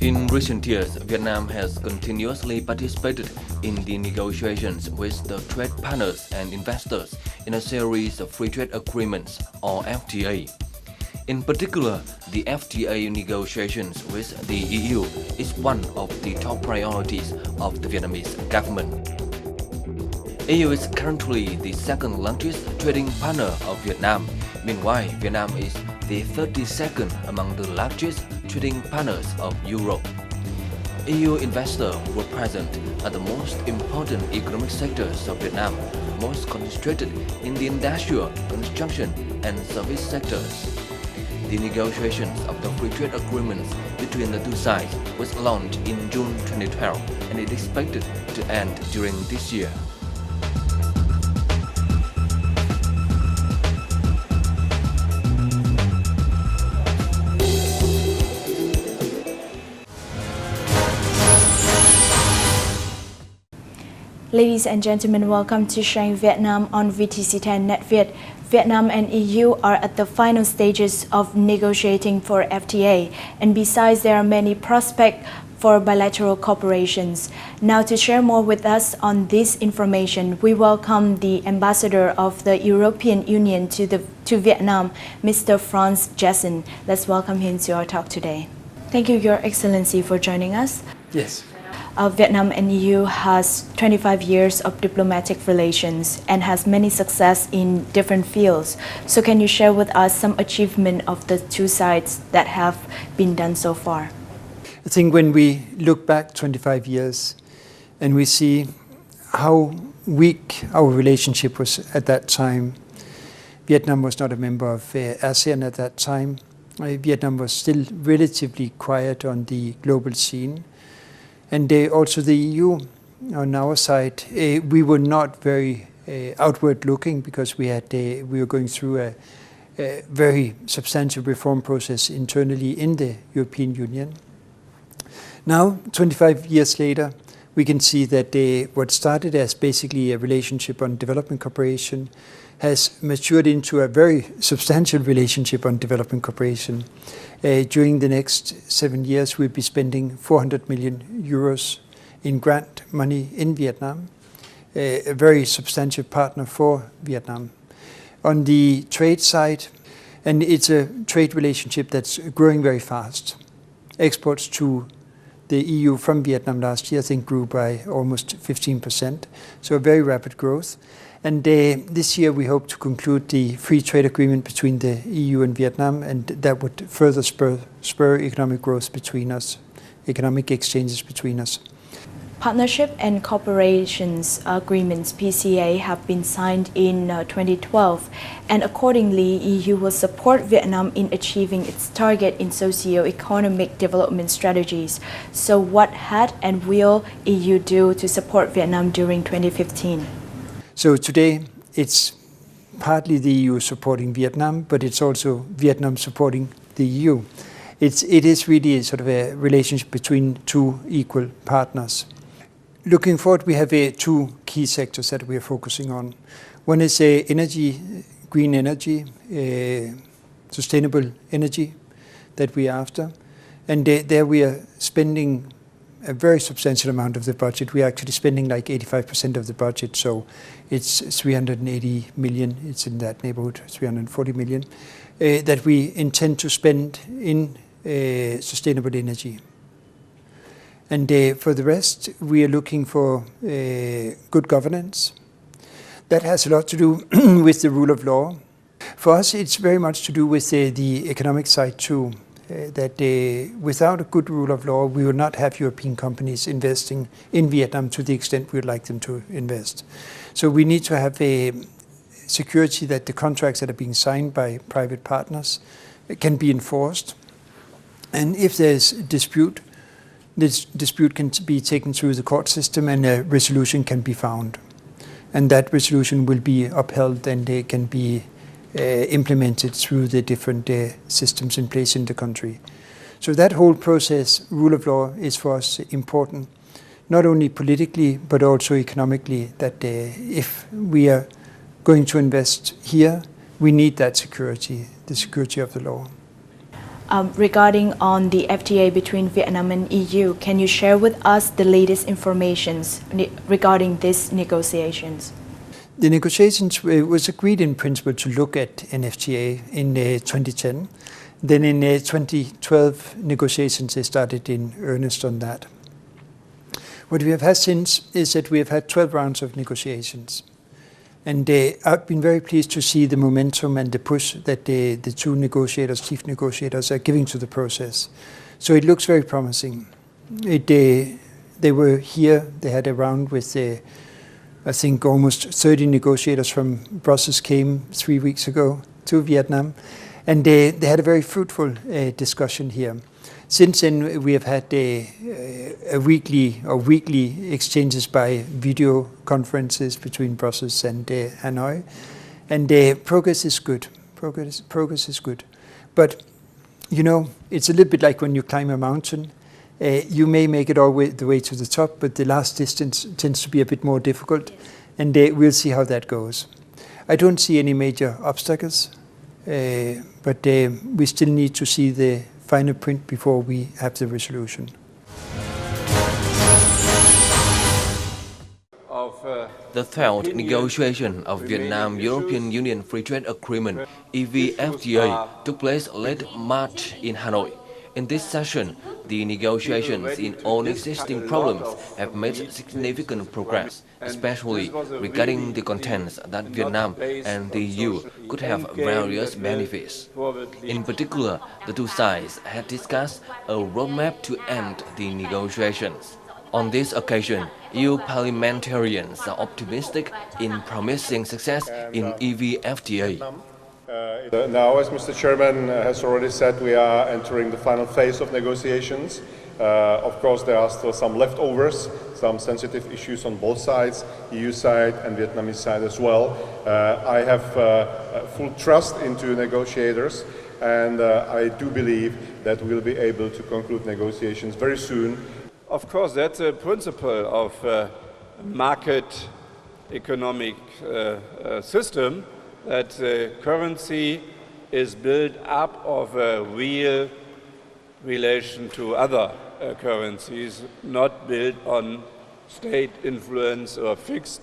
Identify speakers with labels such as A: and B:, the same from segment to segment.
A: In recent years, Vietnam has continuously participated in the negotiations with the trade partners and investors in a series of free trade agreements, or FTA. In particular, the FTA negotiations with the EU is one of the top priorities of the Vietnamese government. EU is currently the second largest trading partner of Vietnam. Meanwhile, Vietnam is the 32nd among the largest trading partners of Europe. EU investors were present at the most important economic sectors of Vietnam, most concentrated in the industrial, construction and service sectors. The negotiations of the free trade agreements between the two sides was launched in June 2012 and is expected to end during this year.
B: Ladies and gentlemen, welcome to Shine Vietnam on VTC10 Net Viet. Vietnam and EU are at the final stages of negotiating for FTA, and besides, there are many prospects for bilateral cooperations. Now, to share more with us on this information, we welcome the Ambassador of the European Union to Vietnam, Mr. Franz Jessen. Let's welcome him to our talk today. Thank you, Your Excellency, for joining us.
C: Yes.
B: Vietnam and EU has 25 years of diplomatic relations and has many success in different fields. So can you share with us some achievement of the two sides that have been done so far?
C: I think when we look back 25 years and we see how weak our relationship was at that time, Vietnam was not a member of ASEAN at that time. Vietnam was still relatively quiet on the global scene. And also the EU, on our side, we were not very outward looking because we were going through a very substantial reform process internally in the European Union. Now, 25 years later, we can see that what started as basically a relationship on development cooperation has matured into a very substantial relationship on development cooperation. During the next 7 years, we'll be spending 400 million euros in grant money in Vietnam, a very substantial partner for Vietnam. On the trade side, and it's a trade relationship that's growing very fast. Exports to the EU from Vietnam last year, I think, grew by almost 15%, so a very rapid growth. And this year we hope to conclude the free trade agreement between the EU and Vietnam, and that would further spur economic growth between us, economic exchanges between us.
B: Partnership and Cooperations Agreements, PCA, have been signed in 2012, and accordingly, EU will support Vietnam in achieving its target in socio-economic development strategies. So what had and will EU do to support Vietnam during 2015?
C: So today, it's partly the EU supporting Vietnam, but it's also Vietnam supporting the EU. It is really sort of a relationship between two equal partners. Looking forward, we have two key sectors that we are focusing on. One is energy, green energy, sustainable energy that we are after. And there we are spending a very substantial amount of the budget. We are actually spending like 85% of the budget, so it's 380 million, it's in that neighborhood, 340 million, that we intend to spend in sustainable energy. And for the rest, we are looking for good governance. That has a lot to do with the rule of law. For us, it's very much to do with the economic side too. That without a good rule of law, we will not have European companies investing in Vietnam to the extent we would like them to invest. So we need to have a security that the contracts that are being signed by private partners can be enforced. And if there's a dispute, this dispute can be taken through the court system and a resolution can be found. And that resolution will be upheld and they can be implemented through the different systems in place in the country. So that whole process, rule of law, is for us important, not only politically but also economically, that if we are going to invest here, we need that security, the security of the law.
B: regarding on the FTA between Vietnam and EU. Can you share with us the latest informations regarding these negotiations?
C: The negotiations was agreed in principle to look at an FTA in 2010. Then in 2012, negotiations started in earnest on that. What we have had since is that we have had 12 rounds of negotiations. And I've been very pleased to see the momentum and the push that the two negotiators, chief negotiators, are giving to the process. So it looks very promising. They were here, they had a round with, I think, almost 30 negotiators from Brussels came 3 weeks ago to Vietnam. And they had a very fruitful discussion here. Since then, we have had weekly exchanges by video conferences between Brussels and Hanoi, and progress is good. Progress is good, but you know, it's a little bit like when you climb a mountain. You may make it all the way to the top, but the last distance tends to be a bit more difficult, and we'll see how that goes. I don't see any major obstacles, but we still need to see the final print before we have the resolution.
A: The third negotiation of Vietnam-European Union Free Trade Agreement (EVFTA) took place late March in Hanoi. In this session, the negotiations in all existing problems have made significant progress, especially regarding the contents that Vietnam and the EU could have various benefits. In particular, the two sides had discussed a roadmap to end the negotiations. On this occasion, EU parliamentarians are optimistic in promising success in EVFTA.
D: Now, as Mr. Chairman has already said, we are entering the final phase of negotiations. Of course, there are still some leftovers, some sensitive issues on both sides, EU side and Vietnamese side as well. I have full trust into negotiators, and I do believe that we'll be able to conclude negotiations very soon.
E: Of course, that's a principle of market economic system, that the currency is built up of a real relation to other currencies, not built on state influence or fixed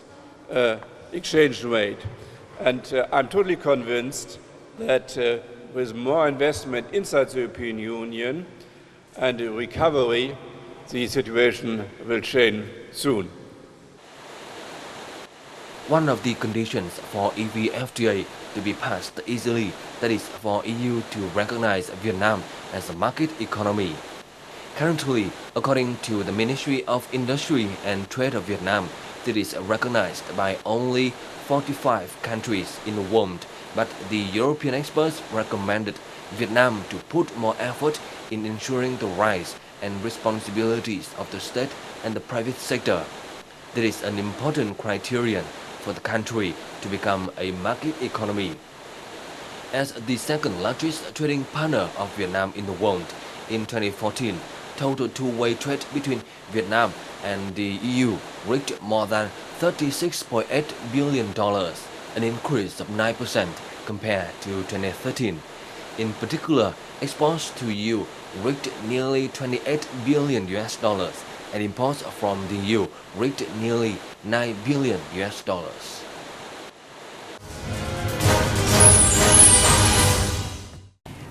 E: exchange rate. And I'm totally convinced that with more investment inside the European Union and a recovery, the situation will change soon.
A: One of the conditions for EVFTA to be passed easily, that is for EU to recognize Vietnam as a market economy. Currently, according to the Ministry of Industry and Trade of Vietnam, it is recognized by only 45 countries in the world, but the European experts recommended Vietnam to put more effort in ensuring the rights and responsibilities of the state and the private sector. That is an important criterion for the country to become a market economy. As the second largest trading partner of Vietnam in the world, in 2014, total two-way trade between Vietnam and the EU reached more than $36.8 billion, an increase of 9% compared to 2013. In particular, exports to EU reached nearly $28 billion, and imports from the EU reached nearly $9 billion.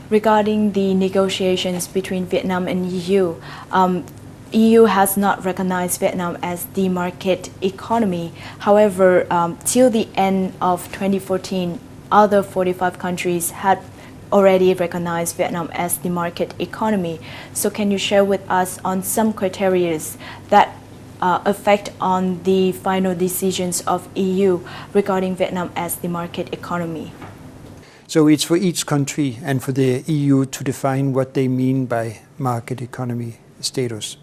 B: Regarding the negotiations between Vietnam and EU, EU has not recognized Vietnam as the market economy. However, till the end of 2014, other 45 countries had already recognized Vietnam as the market economy. So can you share with us on some criteria that affect on the final decisions of EU regarding Vietnam as the market economy?
C: So it's for each country and for the EU to define what they mean by market economy status.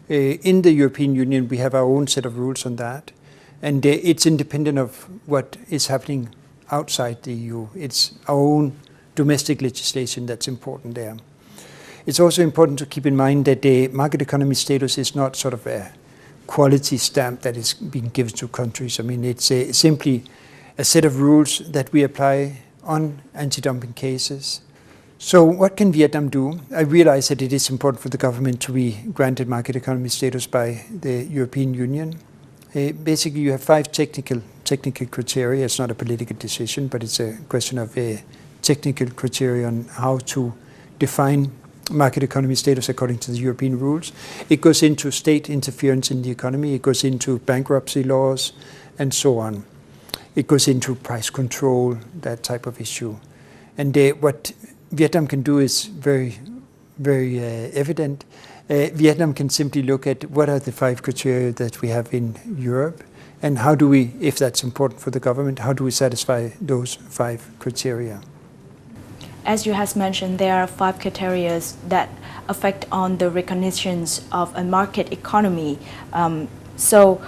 C: In the European Union, we have our own set of rules on that, and it's independent of what is happening outside the EU. It's our own domestic legislation that's important there. It's also important to keep in mind that the market economy status is not sort of a quality stamp that is being given to countries. I mean, it's simply a set of rules that we apply on anti-dumping cases So what can Vietnam do? I realize that it is important for the government to be granted market economy status by the European Union. Basically, you have 5 technical criteria. It's not a political decision, but it's a question of technical criteria on how to define market economy status according to the European rules. It goes into state interference in the economy. It goes into bankruptcy laws, and so on. It goes into price control, that type of issue. And what Vietnam can do is very, very evident. Vietnam can simply look at what are the 5 criteria that we have in Europe, and how do we, if that's important for the government, how do we satisfy those 5 criteria?
B: As you have mentioned, there are 5 criteria that affect on the recognitions of a market economy. So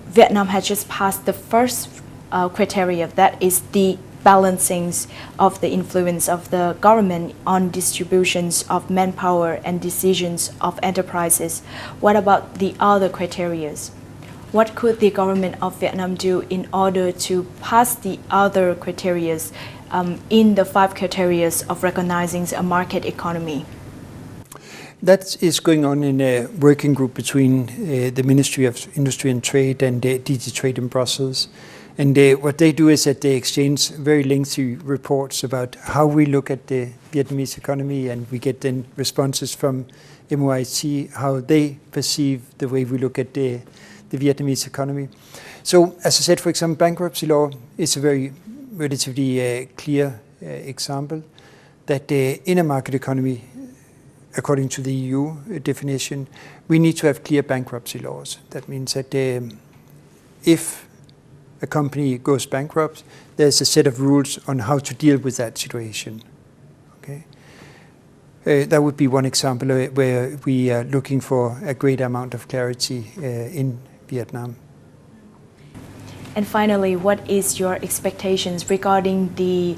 B: Vietnam has just passed the first criteria, that is the balancing of the influence of the government on distributions of manpower and decisions of enterprises. What about the other criteria? What could the government of Vietnam do in order to pass the other criteria in the 5 criteria of recognizing a market economy?
C: That is going on in a working group between the Ministry of Industry and Trade and DG Trade in Brussels. And what they do is that they exchange very lengthy reports about how we look at the Vietnamese economy, and we get then responses from MOIT, how they perceive the way we look at the Vietnamese economy. So, as I said, for example, bankruptcy law is a very relatively clear example that in a market economy, according to the EU definition, we need to have clear bankruptcy laws. That means that if a company goes bankrupt, there's a set of rules on how to deal with that situation. Okay, that would be one example where we are looking for a great amount of clarity in Vietnam.
B: And finally, what is your expectations regarding the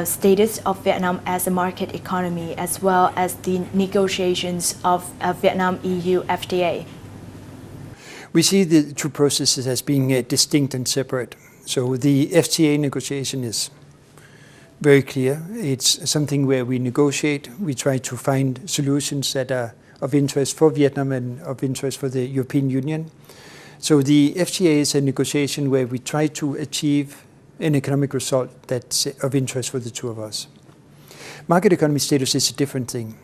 B: status of Vietnam as a market economy, as well as the negotiations of Vietnam-EU FTA?
C: We see the 2 processes as being distinct and separate. So the FTA negotiation is very clear. It's something where we negotiate, we try to find solutions that are of interest for Vietnam and of interest for the European Union. So the FTA is a negotiation where we try to achieve an economic result that's of interest for the 2 of us. Market economy status is a different thing.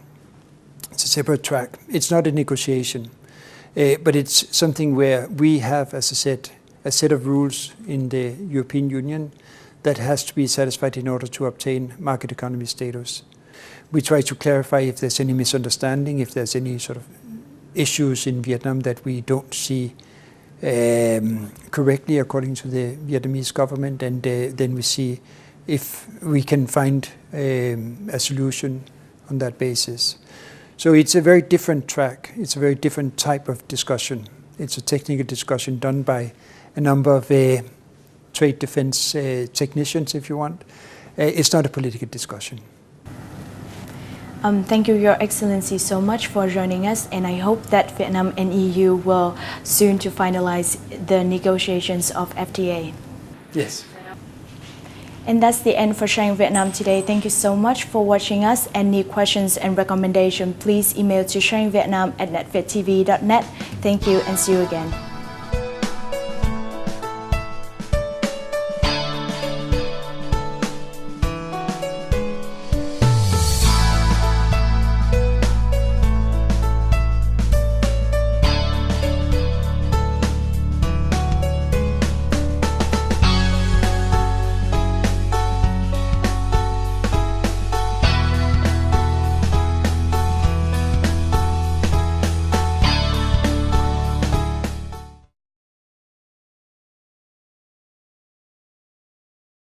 C: It's a separate track. It's not a negotiation. But it's something where we have, as I said, a set of rules in the European Union that has to be satisfied in order to obtain market economy status. We try to clarify if there's any misunderstanding, if there's any sort of issues in Vietnam that we don't see correctly according to the Vietnamese government, and then we see if we can find a solution on that basis. So it's a very different track. It's a very different type of discussion. It's a technical discussion done by a number of trade defense technicians, if you want. It's not a political discussion.
B: Thank you, Your Excellency, so much for joining us, and I hope that Vietnam and EU will soon to finalize the negotiations of FTA.
C: Yes.
B: And that's the end for Sharing Vietnam today. Thank you so much for watching us. Any questions and recommendations, please email to sharingvietnam@netvietTV.net. Thank you and see you again.